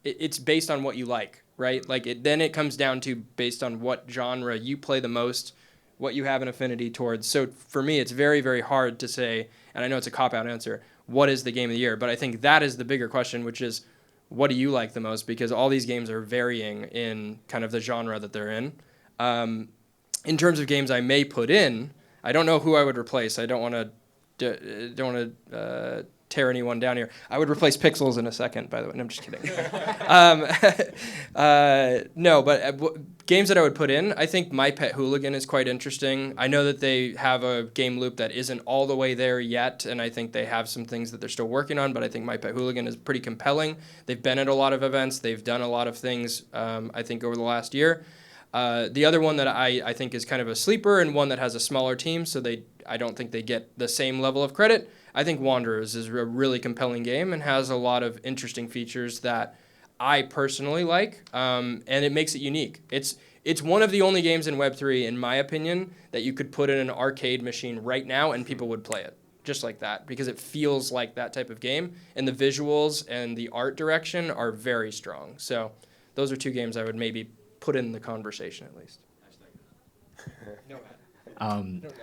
it's based on what you like, right? Then it comes down to based on what genre you play the most, what you have an affinity towards. So for me, it's very, very hard to say, and I know it's a cop-out answer, what is the game of the year? But I think that is the bigger question, which is, what do you like the most? Because all these games are varying in kind of the genre that they're in. In terms of games I may put in, I don't know who I would replace. I don't want to tear anyone down here. I would replace Pixels in a second, by the way. No, I'm just kidding. Games that I would put in, I think My Pet Hooligan is quite interesting. I know that they have a game loop that isn't all the way there yet, and I think they have some things that they're still working on, but I think My Pet Hooligan is pretty compelling. They've been at a lot of events. They've done a lot of things, I think, over the last year. The other one that I think is kind of a sleeper and one that has a smaller team, so I don't think they get the same level of credit. I think Wanderers is a really compelling game and has a lot of interesting features that I personally like, and it makes it unique. It's one of the only games in Web3, in my opinion, that you could put in an arcade machine right now and people would play it, just like that, because it feels like that type of game, and the visuals and the art direction are very strong. So those are two games I would maybe put in the conversation at least.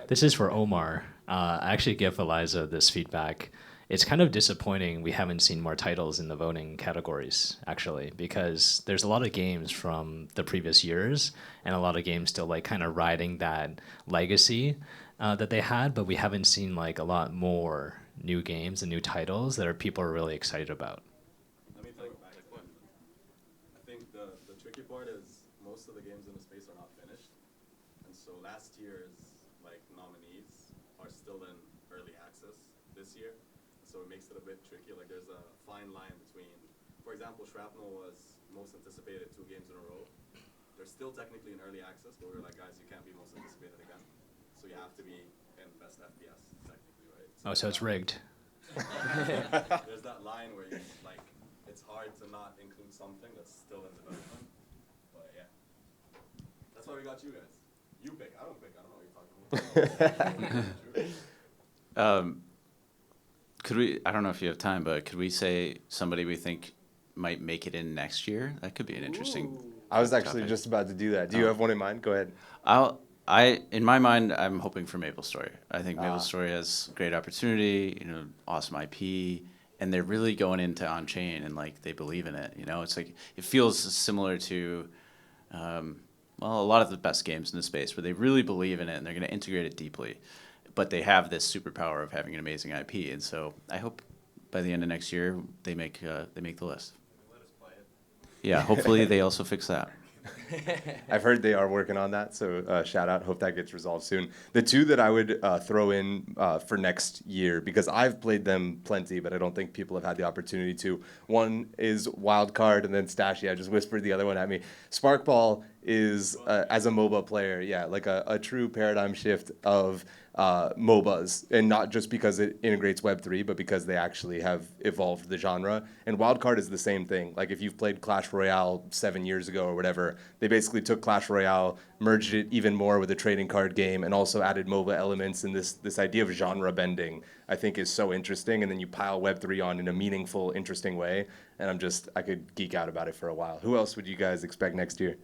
This is for Omar. I actually give Eliza this feedback. It's kind of disappointing we haven't seen more titles in the voting categories, actually, because there's a lot of games from the previous years and a lot of games still kind of riding that legacy that they had, but we haven't seen a lot more new games and new titles that people are really excited about. I think the tricky part is most of the games in the space are not finished, and so last year's nominees are still in early access this year, so it makes it a bit tricky. There's a fine line between, for example, Shrapnel was most anticipated 2 games in a row. They're still technically in early access, but we're like, guys, you can't be most anticipated again, so you have to be in best FPS technically, right? So it's rigged. There's that line where you it's hard to not include something that's still in development, but yeah, that's why we got you guys. You pick. I don't pick. I don't know what you're talking about. Could we, I don't know if you have time, but could we say somebody we think might make it in next year? That could be an interesting I was actually topic. just about to do that. Do you have one in mind? Go ahead. In my mind, I'm hoping for MapleStory. I think MapleStory has great opportunity, awesome IP, and they're really going into on-chain and they believe in it. It's it feels similar to, a lot of the best games in the space where they really believe in it and they're going to integrate it deeply, but they have this superpower of having an amazing IP. And so I hope by the end of next year they make the list. Let us play it. Yeah, hopefully they also fix that. I've heard they are working on that, so shout out. Hope that gets resolved soon. The two that I would throw in for next year, because I've played them plenty, but I don't think people have had the opportunity to. One is Wildcard, and then Stashy. I just whispered the other one at me. Sparkball is, as a MOBA player, a true paradigm shift of MOBAs, and not just because it integrates Web3, but because they actually have evolved the genre. And Wildcard is the same thing. Like if you've played Clash Royale 7 years ago or whatever, they basically took Clash Royale, merged it even more with a trading card game, and also added MOBA elements. And this idea of genre bending, I think, is so interesting. And then you pile Web3 on in a meaningful, interesting way. And I could geek out about it for a while. Who else would you guys expect next year?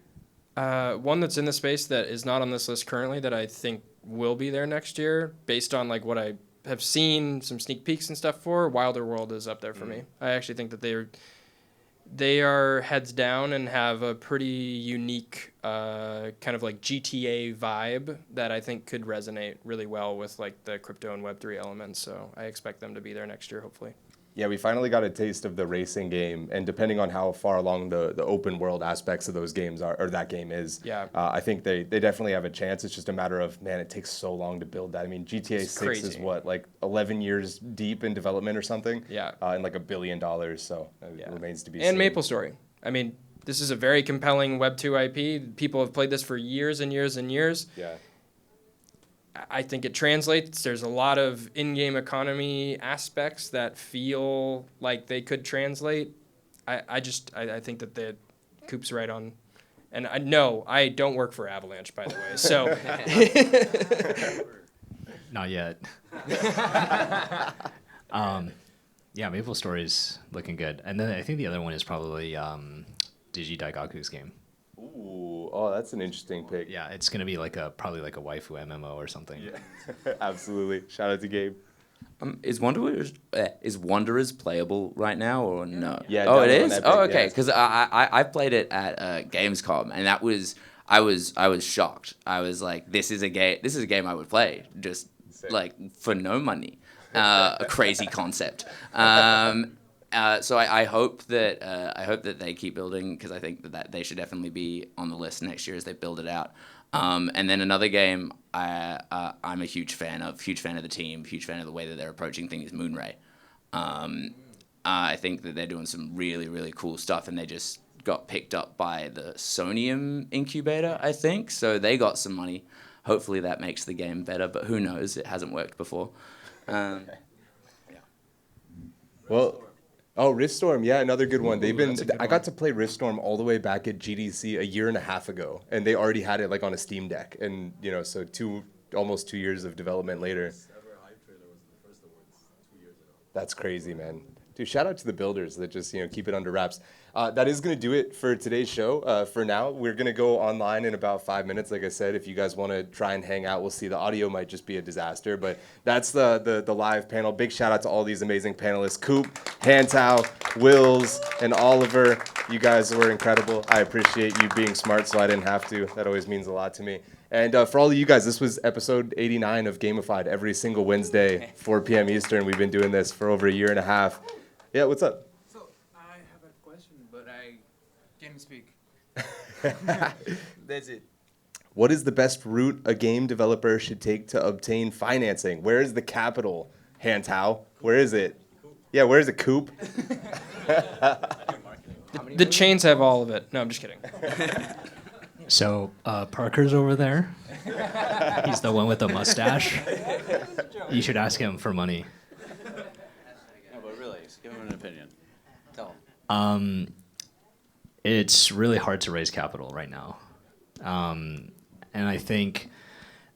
One that's in the space that is not on this list currently that I think will be there next year, based on like what I have seen some sneak peeks and stuff for. Wilder World is up there for me. I actually think that they are heads down and have a pretty unique kind of like GTA vibe that I think could resonate really well with like the crypto and Web3 elements. So I expect them to be there next year, hopefully. Yeah, we finally got a taste of the racing game, and depending on how far along the open world aspects of those games are, or that game is, Yeah. I think they definitely have a chance. It's just a matter of, man, it takes so long to build that. I mean, GTA 6 crazy. is what, like 11 years deep in development or something? Yeah. And like $1 billion, so it remains to be And seen. MapleStory. I mean, this is a very compelling Web2 IP. People have played this for years and years and years. Yeah. I think it translates. There's a lot of in-game economy aspects that feel like they could translate. I think that the Coop's right on. And I don't work for Avalanche, by the way. So Not yet. Yeah, MapleStory's looking good. And then I think the other one is probably Digi Daigaku's game. Ooh, oh, that's an interesting pick. Yeah, it's gonna be probably like a waifu MMO or something. Yeah. Absolutely. Shout out to Gabe. Is Wanderers playable right now or no? Yeah, Oh, it download on is. Epic, Oh, okay. yeah. Because I played it at Gamescom, and I was shocked. I was like, this is a game I would play just Same. like for no money. A crazy concept. So I hope that they keep building, because I think that they should definitely be on the list next year as they build it out. And then another game I'm a huge fan of the team, huge fan of the way that they're approaching things, is Moonray. I think that they're doing some really, really cool stuff, and they just got picked up by the Sonium incubator, I think. So they got some money. Hopefully that makes the game better, but who knows? It hasn't worked before. Well, Riststorm, yeah, another good one. I got to play Riststorm all the way back at GDC a year and a half ago, and they already had it like on a Steam Deck, and so almost 2 years of development later. Ever hype trailer was in the first awards 2 years ago. That's crazy, man. Dude, shout out to the builders that just keep it under wraps. That is going to do it for today's show. For now, we're going to go online in about 5 minutes. Like I said, if you guys want to try and hang out, we'll see. The audio might just be a disaster, but that's the live panel. Big shout out to all these amazing panelists: Coop, Hantao, Wills, and Oliver. You guys were incredible. I appreciate you being smart, so I didn't have to. That always means a lot to me. And for all of you guys, this was episode 89 of Gamified. Every single Wednesday, 4 p.m. Eastern. We've been doing this for over a year and a half. Yeah, what's up? So I have a question, but I can't speak. That's it. What is the best route a game developer should take to obtain financing? Where is the capital, Hantao? Where is it? Yeah, where is it, Coop? the chains have all of it. No, I'm just kidding. So Parker's over there. He's the one with the mustache. You should ask him for money. No, but really, just give him an opinion. Tell him. It's really hard to raise capital right now. And I think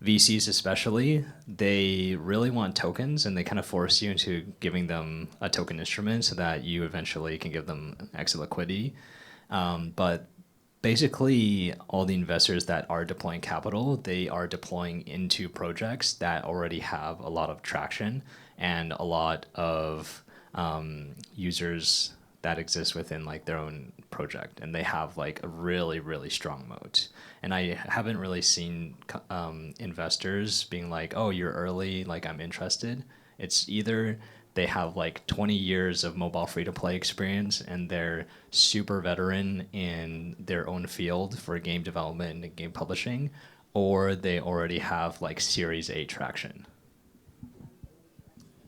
VCs especially, they really want tokens, and they kind of force you into giving them a token instrument so that you eventually can give them exit liquidity. But basically, all the investors that are deploying capital, they are deploying into projects that already have a lot of traction and a lot of users that exist within like their own project, and they have like a really, really strong moat. And I haven't really seen investors being like, oh, you're early, like I'm interested. It's either they have like 20 years of mobile free-to-play experience and they're super veteran in their own field for game development and game publishing, or they already have like Series A traction.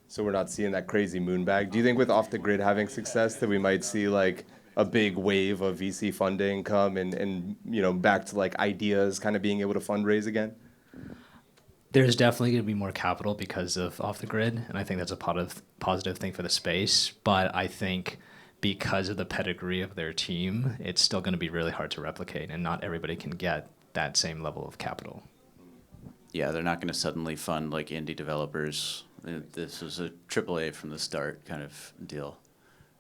So we're not seeing that crazy moon bag. Do you think with Off the Grid having success that we might see like a big wave of VC funding come and back to like ideas kind of being able to fundraise again? there's definitely going to be more capital because of off the grid, and I think that's a positive thing for the space. But I think because of the pedigree of their team, it's still going to be really hard to replicate, and not everybody can get that same level of capital. Yeah, they're not going to suddenly fund like indie developers. This was a AAA from the start kind of deal.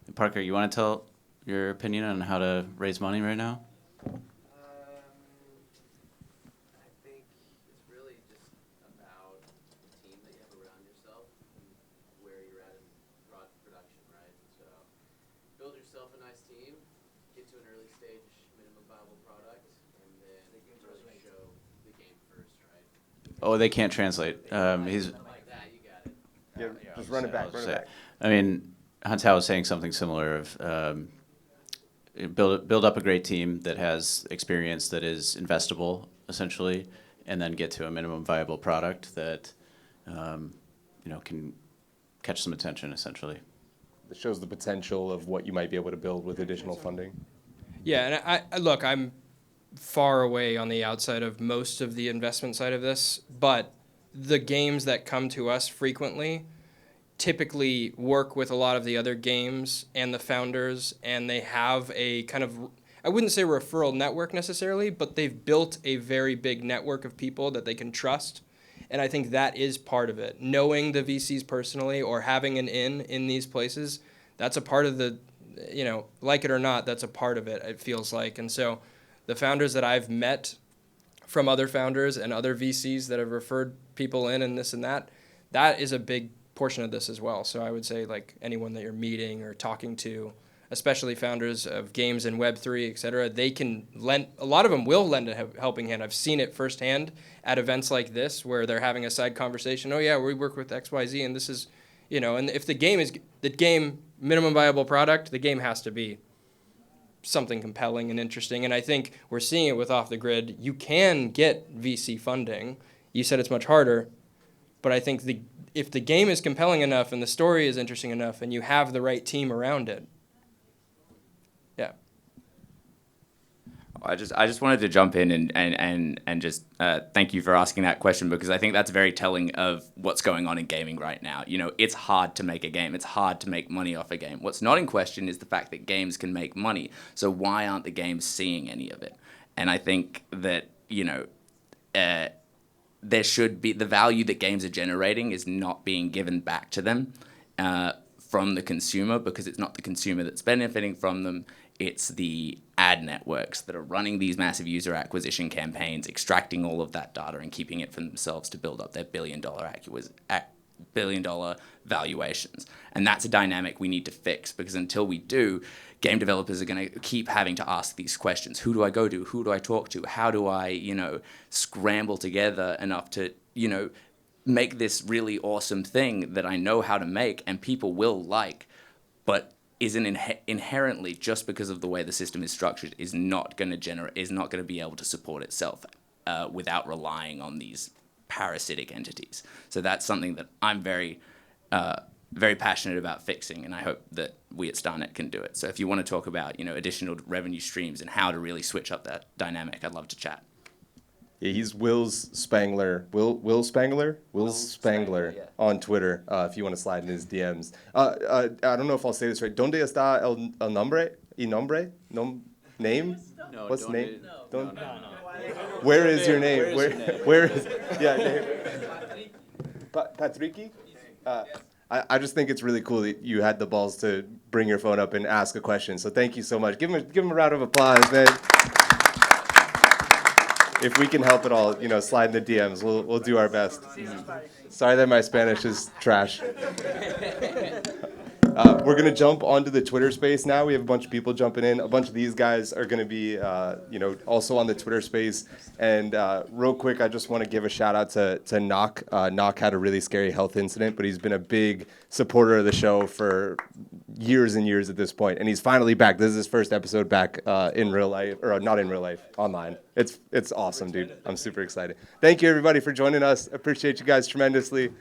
And Parker, you want to tell your opinion on how to raise money right now? I think it's really just about the team that you have around yourself and where you're at in production, right? So build yourself a nice team, get to an early stage minimum viable product, and then really show the game first, right? Oh, they can't translate. He's Like that, you got it. Yeah, just run it back. Run it back. I mean, Hantao was saying something similar of build up a great team that has experience that is investable, essentially, and then get to a minimum viable product that can catch some attention, essentially. It shows the potential of what you might be able to build with additional funding. Yeah, and I look, I'm far away on the outside of most of the investment side of this, but the games that come to us frequently typically work with a lot of the other games and the founders, and they have a kind of, I wouldn't say referral network necessarily, but they've built a very big network of people that they can trust. And I think that is part of it. Knowing the VCs personally or having an in these places, that's a part of the, like it or not, that's a part of it, it feels like. And so the founders that I've met from other founders and other VCs that have referred people in and this and that, that is a big portion of this as well. So I would say like anyone that you're meeting or talking to, especially founders of games in Web3, et cetera, they can lend, a lot of them will lend a helping hand. I've seen it firsthand at events like this where they're having a side conversation. Oh yeah, we work with XYZ and this is, and if the game minimum viable product, the game has to be something compelling and interesting. And I think we're seeing it with Off the Grid. You can get VC funding. You said it's much harder, but I think if the game is compelling enough and the story is interesting enough and you have the right team around it, yeah. I just wanted to jump in and just thank you for asking that question, because I think that's very telling of what's going on in gaming right now. It's hard to make a game. It's hard to make money off a game. What's not in question is the fact that games can make money. So why aren't the games seeing any of it? And I think that, there should be, the value that games are generating is not being given back to them from the consumer, because it's not the consumer that's benefiting from them. It's the ad networks that are running these massive user acquisition campaigns, extracting all of that data and keeping it for themselves to build up their billion-dollar valuations. And that's a dynamic we need to fix, because until we do, game developers are going to keep having to ask these questions. Who do I go to? Who do I talk to? How do I, scramble together enough to, make this really awesome thing that I know how to make and people will like, but isn't inherently, just because of the way the system is structured, is not going to be able to support itself without relying on these parasitic entities. So that's something that I'm very passionate about fixing, and I hope that we at StarNet can do it. So if you want to talk about additional revenue streams and how to really switch up that dynamic, I'd love to chat. Yeah, he's Will's Spangler. Will Spangler? Will Spangler yeah. On Twitter, if you want to slide in his DMs. I don't know if I'll say this right. ¿Dónde está el nombre? ¿Y nombre? Name? No, What's the name? No. Where is your name? Where is yeah, name. Patricky? I just think it's really cool that you had the balls to bring your phone up and ask a question. So thank you so much. Give him a round of applause, man. If we can help at all, slide in the DMs. We'll do our best. Sorry that my Spanish is trash. We're going to jump onto the Twitter space now. We have a bunch of people jumping in. A bunch of these guys are going to be, also on the Twitter space. And real quick, I just want to give a shout out to Knock. Knock had a really scary health incident, but he's been a big supporter of the show for years and years at this point. And he's finally back. This is his first episode back in real life, or not in real life, online. It's awesome, dude. I'm super excited. Thank you, everybody, for joining us. Appreciate you guys tremendously.